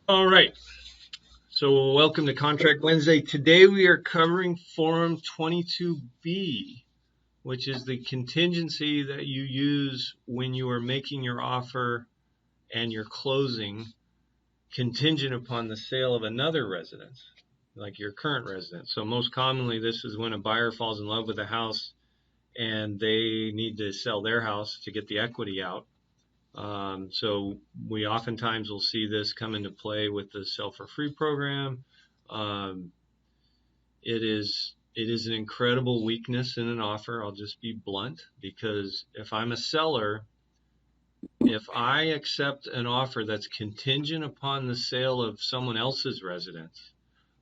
All right. So welcome to Contract Wednesday. Today we are covering Form 22B, which is the contingency that you use when you are making your offer and your closing contingent upon the sale of another residence, like your current residence. So most commonly, this is when a buyer falls in love with a house and they need to sell their house to get the equity out. So we oftentimes will see this come into play with the Sell for Free program. Um, it is an incredible weakness in an offer. I'll just be blunt, because if I'm a seller, if I accept an offer that's contingent upon the sale of someone else's residence,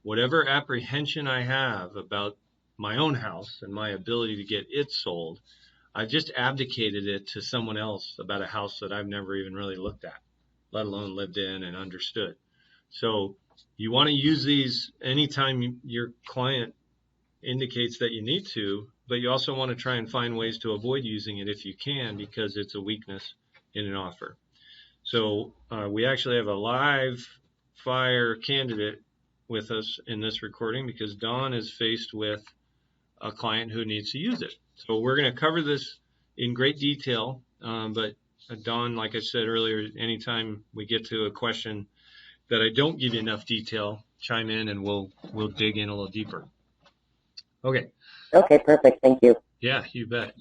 whatever apprehension I have about my own house and my ability to get it sold, I've just abdicated it to someone else about a house that I've never even really looked at, let alone lived in and understood. So you want to use these anytime your client indicates that you need to, but you also want to try and find ways to avoid using it if you can, because it's a weakness in an offer. So we actually have a live fire candidate with us in this recording because Dawn is faced with a client who needs to use it. So we're going to cover this in great detail, but Dawn, like I said earlier, anytime we get to a question that I don't give you enough detail, chime in and we'll dig in a little deeper. Okay. Okay, perfect. Thank you. Yeah, you bet.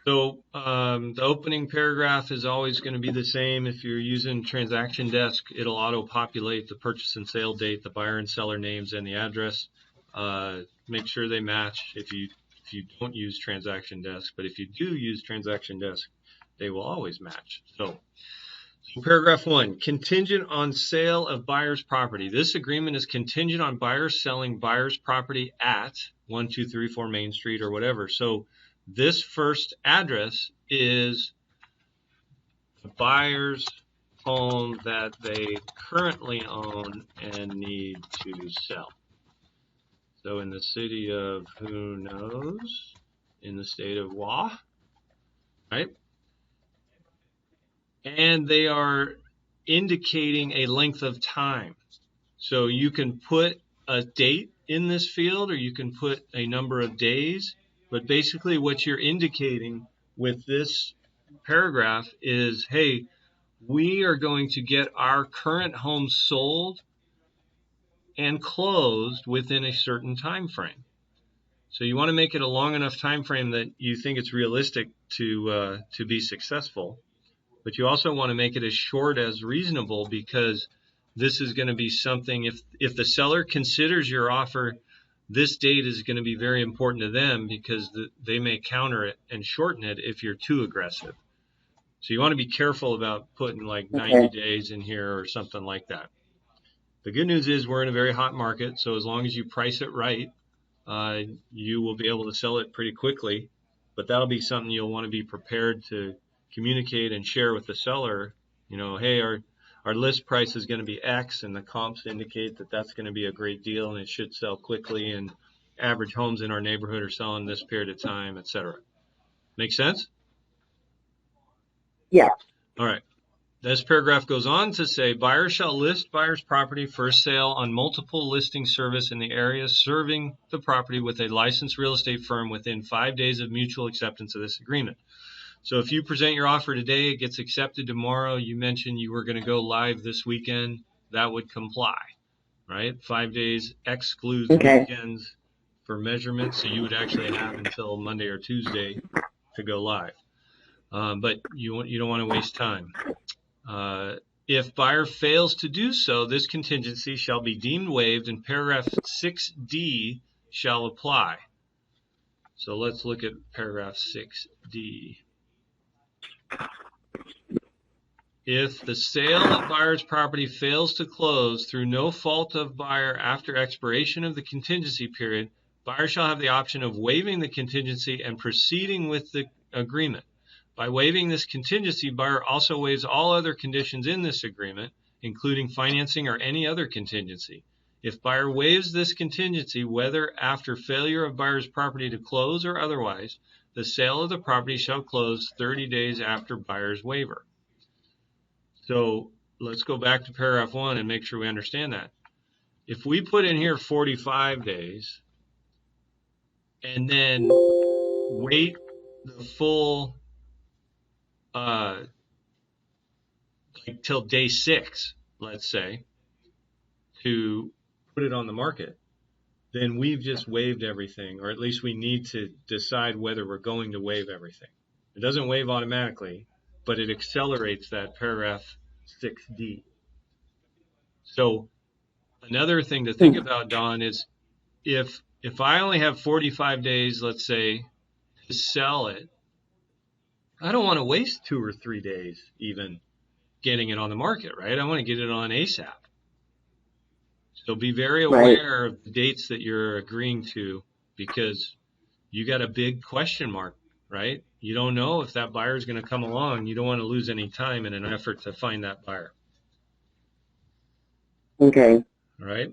So the opening paragraph is always going to be the same. If you're using Transaction Desk, it'll auto-populate the purchase and sale date, the buyer and seller names, and the address. Make sure they match if you don't use Transaction Desk. But if you do use Transaction Desk, they will always match. So paragraph 1, contingent on sale of buyer's property. This agreement is contingent on buyers selling buyer's property at 1234 Main Street or whatever. So this first address is the buyer's home that they currently own and need to sell. So in the city of who knows, in the state of Wa, right? And they are indicating a length of time. So you can put a date in this field or you can put a number of days, but basically what you're indicating with this paragraph is, hey, we are going to get our current home sold and closed within a certain time frame. So you want to make it a long enough time frame that you think it's realistic to be successful, but you also want to make it as short as reasonable, because this is going to be something, if the seller considers your offer, this date is going to be very important to them, because they may counter it and shorten it if you're too aggressive. So you want to be careful about putting like 90 days in here or something like that. The good news is we're in a very hot market, so as long as you price it right, you will be able to sell it pretty quickly. But that'll be something you'll want to be prepared to communicate and share with the seller. You know, hey, our list price is going to be X, and the comps indicate that that's going to be a great deal and it should sell quickly, and average homes in our neighborhood are selling this period of time, etc. Make sense? Yeah. All right. This paragraph goes on to say, buyers shall list buyer's property for sale on multiple listing service in the area serving the property with a licensed real estate firm within 5 days of mutual acceptance of this agreement. So if you present your offer today, it gets accepted tomorrow. You mentioned you were going to go live this weekend. That would comply, right? 5 days excludes weekends for measurement. So you would actually have until Monday or Tuesday to go live. But you don't want to waste time. If buyer fails to do so, this contingency shall be deemed waived and paragraph 6D shall apply. So let's look at paragraph 6D. If the sale of buyer's property fails to close through no fault of buyer after expiration of the contingency period, buyer shall have the option of waiving the contingency and proceeding with the agreement. By waiving this contingency, buyer also waives all other conditions in this agreement, including financing or any other contingency. If buyer waives this contingency, whether after failure of buyer's property to close or otherwise, the sale of the property shall close 30 days after buyer's waiver. So let's go back to paragraph 1 and make sure we understand that. If we put in here 45 days and then wait the full like till day 6, let's say, to put it on the market, then we've just waived everything, or at least we need to decide whether we're going to waive everything. It doesn't waive automatically, but it accelerates that paragraph 6D. So another thing to think about, Don, is if I only have 45 days, let's say, to sell it, I don't want to waste 2 or 3 days even getting it on the market, right? I want to get it on ASAP. So be very aware of the dates that you're agreeing to, because you got a big question mark, right? You don't know if that buyer is going to come along. You don't want to lose any time in an effort to find that buyer. Okay. All right.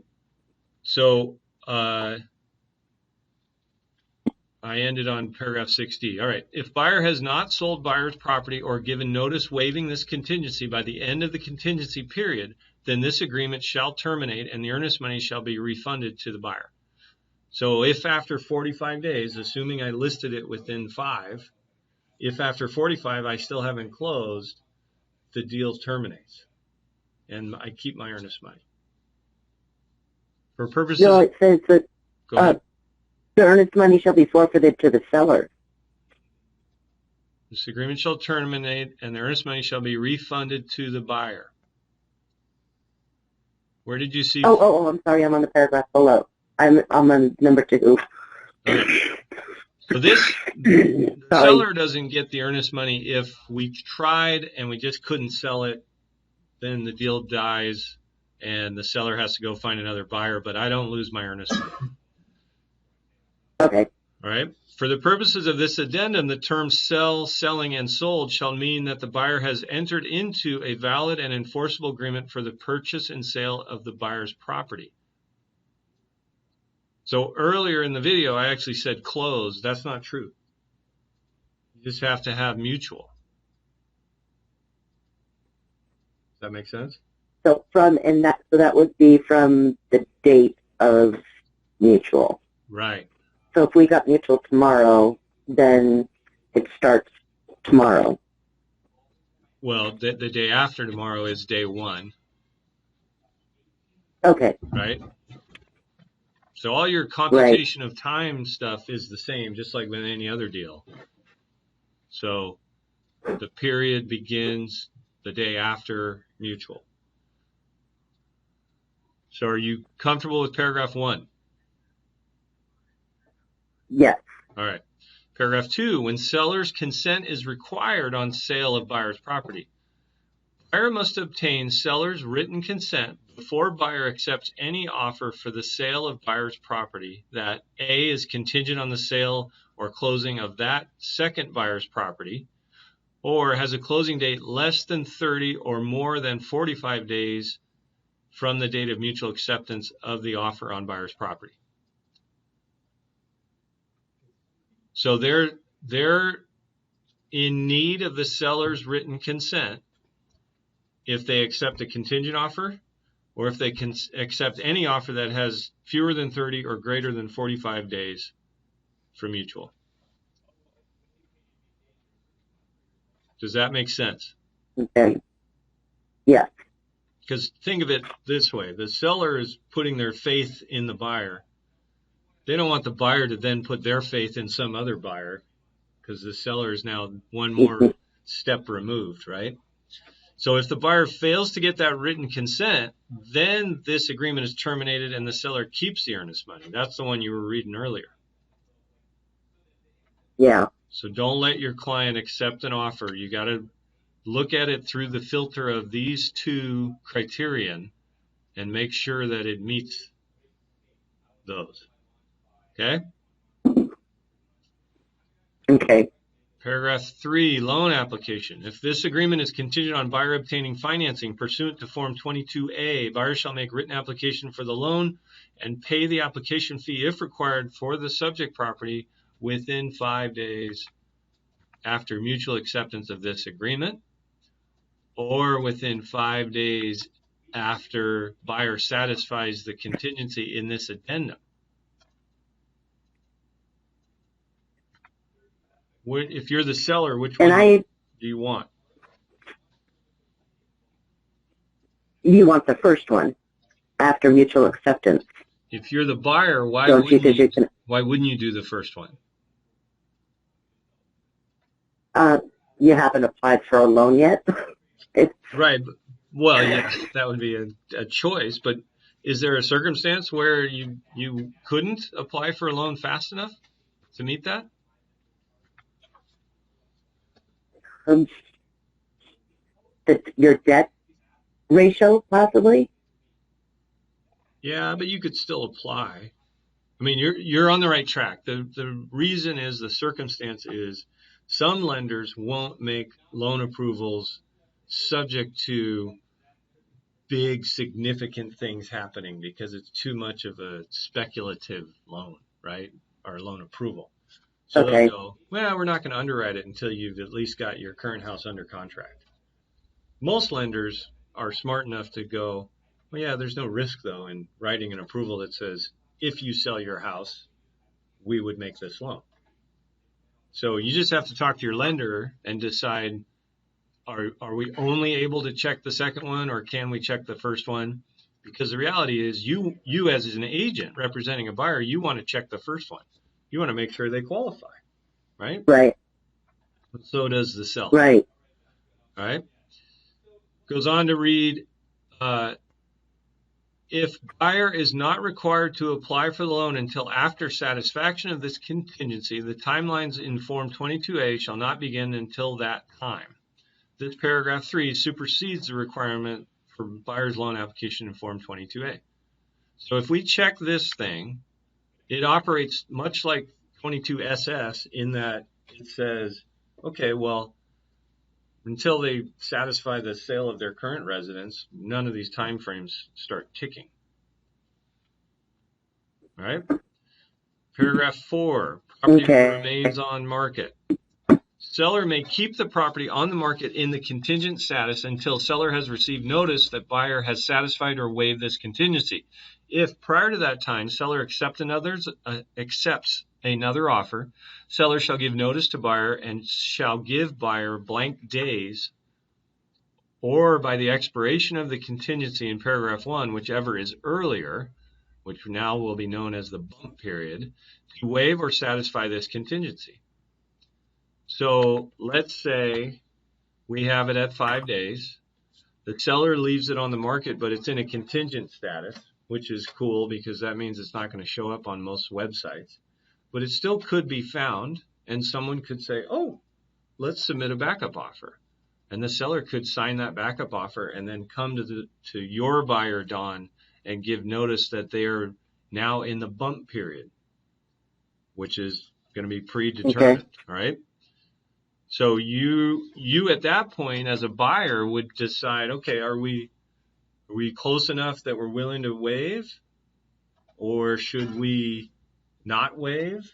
So I ended on paragraph 6D. All right. If buyer has not sold buyer's property or given notice waiving this contingency by the end of the contingency period, then this agreement shall terminate and the earnest money shall be refunded to the buyer. So if after 45 days, assuming I listed it within 5, if after 45 I still haven't closed, the deal terminates and I keep my earnest money. For purposes... No, it says that the earnest money shall be forfeited to the seller. This agreement shall terminate and the earnest money shall be refunded to the buyer. Where did you see... I'm sorry. I'm on the paragraph below. I'm on number 2. Okay. So the seller doesn't get the earnest money if we tried and we just couldn't sell it, then the deal dies and the seller has to go find another buyer, but I don't lose my earnest money. Okay. All right. For the purposes of this addendum, the terms sell, selling, and sold shall mean that the buyer has entered into a valid and enforceable agreement for the purchase and sale of the buyer's property. So earlier in the video, I actually said close. That's not true. You just have to have mutual. Does that make sense? So that would be from the date of mutual. Right. So if we got mutual tomorrow, then it starts tomorrow. Well, the day after tomorrow is day 1. Okay. Right? So all your computation of time stuff is the same, just like with any other deal. So the period begins the day after mutual. So are you comfortable with paragraph 1? Yes. All right. Paragraph 2, when seller's consent is required on sale of buyer's property, buyer must obtain seller's written consent before buyer accepts any offer for the sale of buyer's property that A, is contingent on the sale or closing of that second buyer's property, or has a closing date less than 30 or more than 45 days from the date of mutual acceptance of the offer on buyer's property. So they're in need of the seller's written consent if they accept a contingent offer, or if they can accept any offer that has fewer than 30 or greater than 45 days for mutual. Does that make sense? Okay. Yeah. Because think of it this way. The seller is putting their faith in the buyer. They don't want the buyer to then put their faith in some other buyer, because the seller is now one more step removed, right? So if the buyer fails to get that written consent, then this agreement is terminated and the seller keeps the earnest money. That's the one you were reading earlier. Yeah. So don't let your client accept an offer. You got to look at it through the filter of these 2 criterion and make sure that it meets those. Okay? Okay. Paragraph 3, loan application. If this agreement is contingent on buyer obtaining financing pursuant to Form 22A, buyer shall make written application for the loan and pay the application fee if required for the subject property within 5 days after mutual acceptance of this agreement. or within 5 days after buyer satisfies the contingency in this addendum. If you're the seller, which one do you want? You want the first one after mutual acceptance. If you're the buyer, why wouldn't you do the first one? You haven't applied for a loan yet. Right. Well, yes, that would be a choice, but is there a circumstance where you couldn't apply for a loan fast enough to meet that? Your debt ratio, possibly? Yeah, but you could still apply. I mean, you're on the right track. The reason is the circumstance is some lenders won't make loan approvals subject to big significant things happening because it's too much of a speculative loan, right? Or loan approval. So they'll go, well, we're not going to underwrite it until you've at least got your current house under contract. Most lenders are smart enough to go, well, yeah, there's no risk, though, in writing an approval that says, if you sell your house, we would make this loan. So you just have to talk to your lender and decide, are we only able to check the second one, or can we check the first one? Because the reality is you as an agent representing a buyer, you want to check the first one. You want to make sure they qualify, right? Right. So does the seller. Right. All right. Goes on to read, if buyer is not required to apply for the loan until after satisfaction of this contingency, the timelines in Form 22A shall not begin until that time. This paragraph 3 supersedes the requirement for buyer's loan application in Form 22A. So if we check this thing, it operates much like 22SS in that it says, okay, well, until they satisfy the sale of their current residence, none of these time frames start ticking. All right? Paragraph 4, property remains on market. Seller may keep the property on the market in the contingent status until seller has received notice that buyer has satisfied or waived this contingency. If prior to that time seller accepts another offer, seller shall give notice to buyer and shall give buyer blank days, or by the expiration of the contingency in paragraph 1, whichever is earlier, which now will be known as the bump period, to waive or satisfy this contingency. So let's say we have it at 5 days. The seller leaves it on the market, but it's in a contingent status, which is cool because that means it's not going to show up on most websites. But it still could be found, and someone could say, oh, let's submit a backup offer. And the seller could sign that backup offer and then come to your buyer, Don, and give notice that they are now in the bump period, which is going to be predetermined, all right? So you at that point as a buyer would decide, okay, are we close enough that we're willing to waive, or should we not waive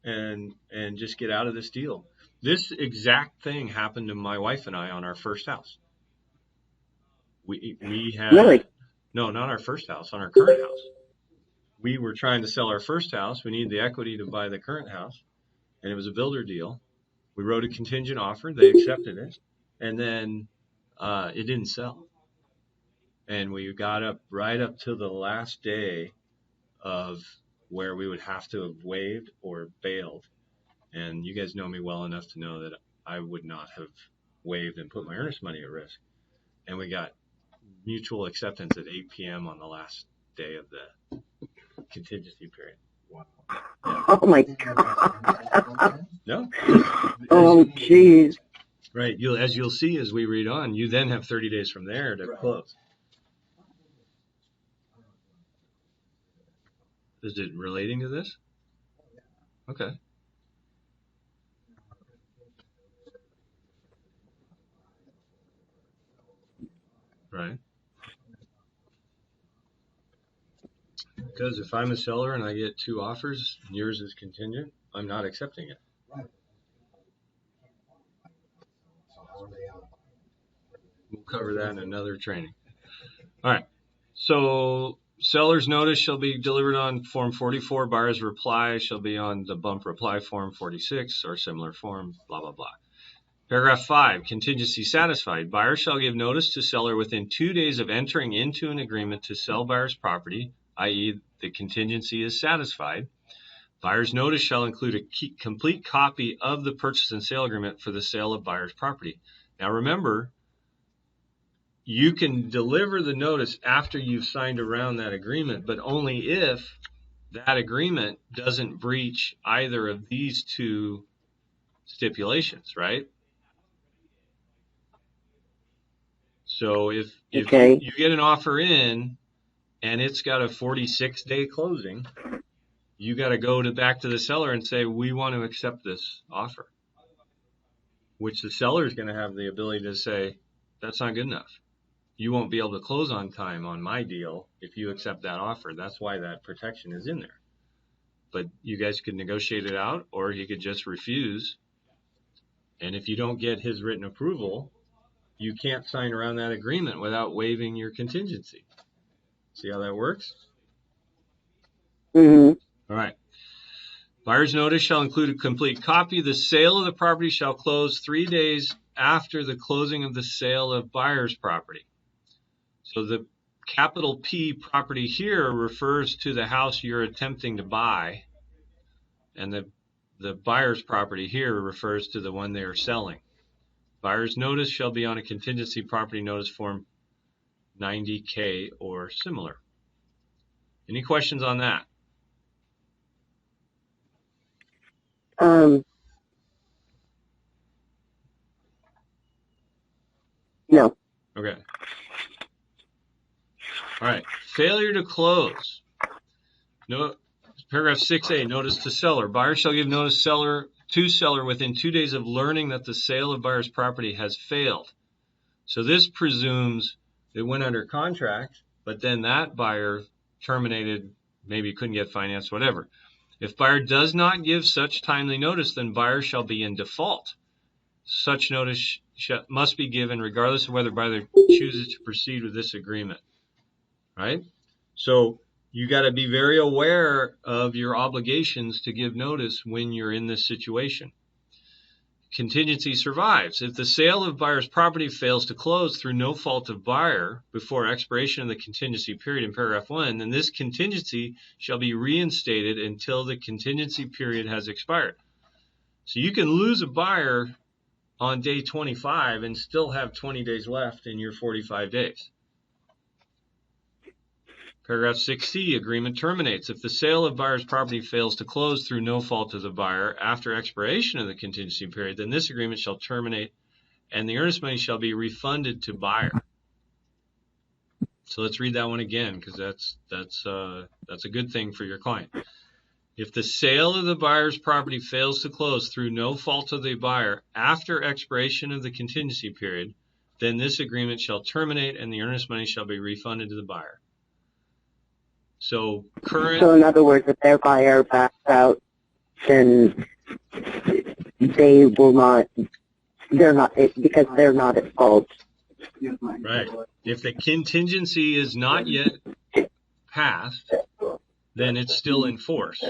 and just get out of this deal? This exact thing happened to my wife and I on our first house. We had Really? No, not our first house, on our current house. We were trying to sell our first house. We needed the equity to buy the current house, and it was a builder deal. We wrote a contingent offer. They accepted it, and then it didn't sell. And we got right up to the last day of where we would have to have waived or bailed. And you guys know me well enough to know that I would not have waived and put my earnest money at risk. And we got mutual acceptance at 8 p.m. on the last day of the contingency period. Wow. Yeah. Oh my God. No. Oh, geez. Right. As you'll see as we read on, you then have 30 days from there to close. Is it relating to this? Okay. Right. Because if I'm a seller and I get 2 offers and yours is contingent, I'm not accepting it. We'll cover that in another training. All right. So seller's notice shall be delivered on Form 44. Buyer's reply shall be on the bump reply Form 46 or similar form, blah, blah, blah. Paragraph 5, contingency satisfied. Buyer shall give notice to seller within 2 days of entering into an agreement to sell buyer's property, i.e. the contingency is satisfied. Buyer's notice shall include a complete copy of the purchase and sale agreement for the sale of buyer's property. Now remember, you can deliver the notice after you've signed around that agreement, but only if that agreement doesn't breach either of these two stipulations, right? So if you get an offer in and it's got a 46-day closing, you got to go back to the seller and say, we want to accept this offer, which the seller is going to have the ability to say, that's not good enough. You won't be able to close on time on my deal if you accept that offer. That's why that protection is in there. But you guys could negotiate it out, or he could just refuse. And if you don't get his written approval, you can't sign around that agreement without waiving your contingency. See how that works? Mm-hmm. All right. Buyer's notice shall include a complete copy. The sale of the property shall close 3 days after the closing of the sale of buyer's property. So the capital P property here refers to the house you're attempting to buy, and the buyer's property here refers to the one they are selling. Buyer's notice shall be on a contingency property notice form 90K or similar. Any questions on that? No. Okay. All right. Failure to close. No. Paragraph 6A, notice to seller. Buyer shall give notice to seller within 2 days of learning that the sale of buyer's property has failed. So this presumes it went under contract, but then that buyer terminated, maybe couldn't get financed, whatever. If buyer does not give such timely notice, then buyer shall be in default. Such notice must be given regardless of whether buyer chooses to proceed with this agreement. Right? So you got to be very aware of your obligations to give notice when you're in this situation. Contingency survives. If the sale of buyer's property fails to close through no fault of buyer before expiration of the contingency period in paragraph 1, then this contingency shall be reinstated until the contingency period has expired. So you can lose a buyer on day 25 and still have 20 days left in your 45 days. Paragraph 6C, agreement terminates. If the sale of buyer's property fails to close through no fault of the buyer after expiration of the contingency period, then this agreement shall terminate and the earnest money shall be refunded to buyer. So let's read that one again, because that's a good thing for your client. If the sale of the buyer's property fails to close through no fault of the buyer after expiration of the contingency period, then this agreement shall terminate and the earnest money shall be refunded to the buyer. So in other words, if their buyer backs out, then they will not, because they're not at fault. Right. If the contingency is not yet passed, then it's still in force.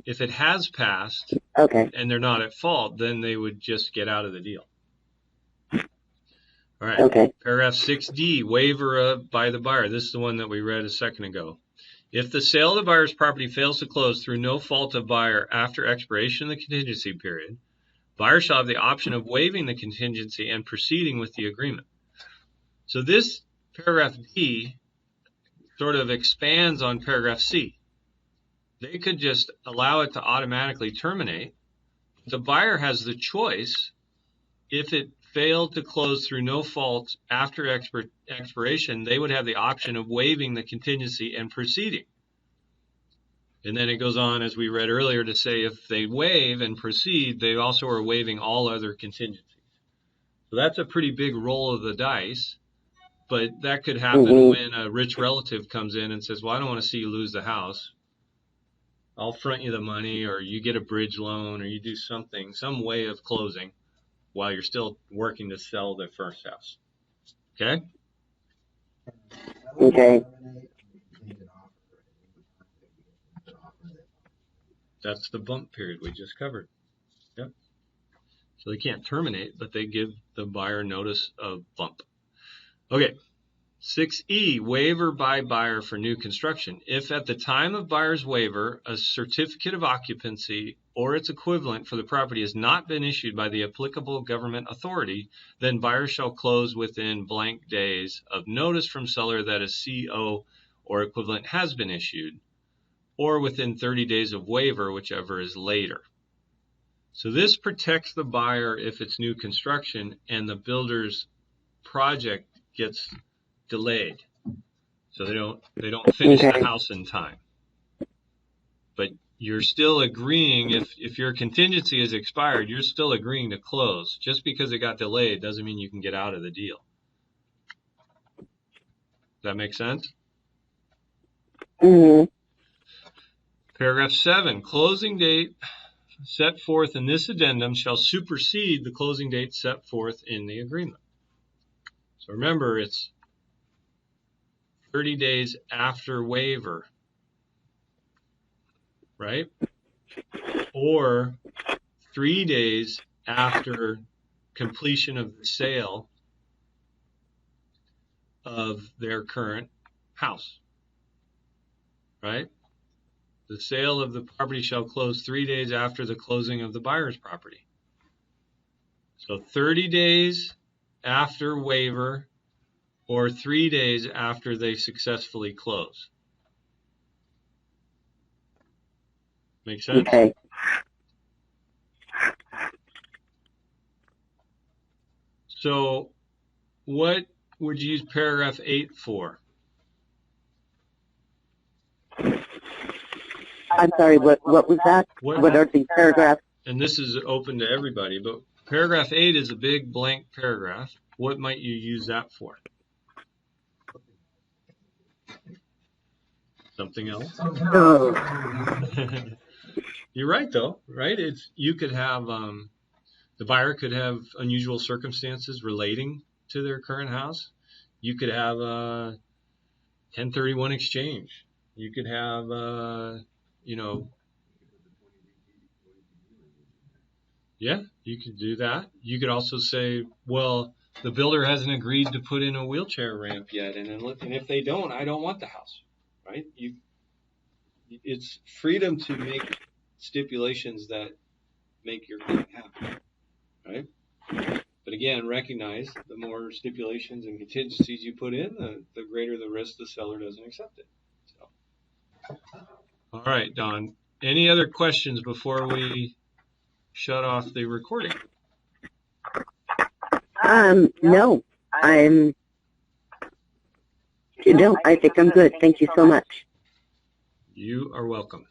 If it has passed and they're not at fault, then they would just get out of the deal. All right. Okay. Paragraph 6D, waiver by the buyer. This is the one that we read a second ago. If the sale of the buyer's property fails to close through no fault of buyer after expiration of the contingency period, buyer shall have the option of waiving the contingency and proceeding with the agreement. So this paragraph D sort of expands on paragraph C. They could just allow it to automatically terminate. The buyer has the choice, if it failed to close through no fault after expiration, they would have the option of waiving the contingency and proceeding. And then it goes on, as we read earlier, to say if they waive and proceed, they also are waiving all other contingencies. So that's a pretty big roll of the dice, but that could happen when a rich relative comes in and says, well, I don't want to see you lose the house. I'll front you the money, or you get a bridge loan, or you do something, some way of closing while you're still working to sell the first house. Okay? Okay. That's the bump period we just covered. Yep. So they can't terminate, but they give the buyer notice of bump. Okay. 6E, waiver by buyer for new construction. If at the time of buyer's waiver, a certificate of occupancy or its equivalent for the property has not been issued by the applicable government authority, then buyer shall close within blank days of notice from seller that a CO or equivalent has been issued, or within 30 days of waiver, whichever is later. So this protects the buyer if it's new construction and the builder's project gets delayed. So they don't finish the house in time. But you're still agreeing, if your contingency is expired, you're still agreeing to close. Just because it got delayed doesn't mean you can get out of the deal. Does that make sense? Mm-hmm. Paragraph 7, closing date set forth in this addendum shall supersede the closing date set forth in the agreement. So remember, it's 30 days after waiver, right? Or 3 days after completion of the sale of their current house, right? The sale of the property shall close 3 days after the closing of the buyer's property. So 30 days after waiver or 3 days after they successfully close. Make sense? Okay. So what would you use paragraph 8 for? I'm sorry, what was that? What are these paragraphs? And this is open to everybody, but paragraph 8 is a big blank paragraph. What might you use that for? Something else? Oh. You're right, though, right? You could have the buyer could have unusual circumstances relating to their current house. You could have a 1031 exchange. You could have, yeah, you could do that. You could also say, well, the builder hasn't agreed to put in a wheelchair ramp yet, and if they don't, I don't want the house, right? It's freedom to make stipulations that make your client happy, right? But again, recognize the more stipulations and contingencies you put in, the greater the risk the seller doesn't accept it. So, all right, Don. Any other questions before we shut off the recording? No. I think I'm good. Thank you so much. You are welcome.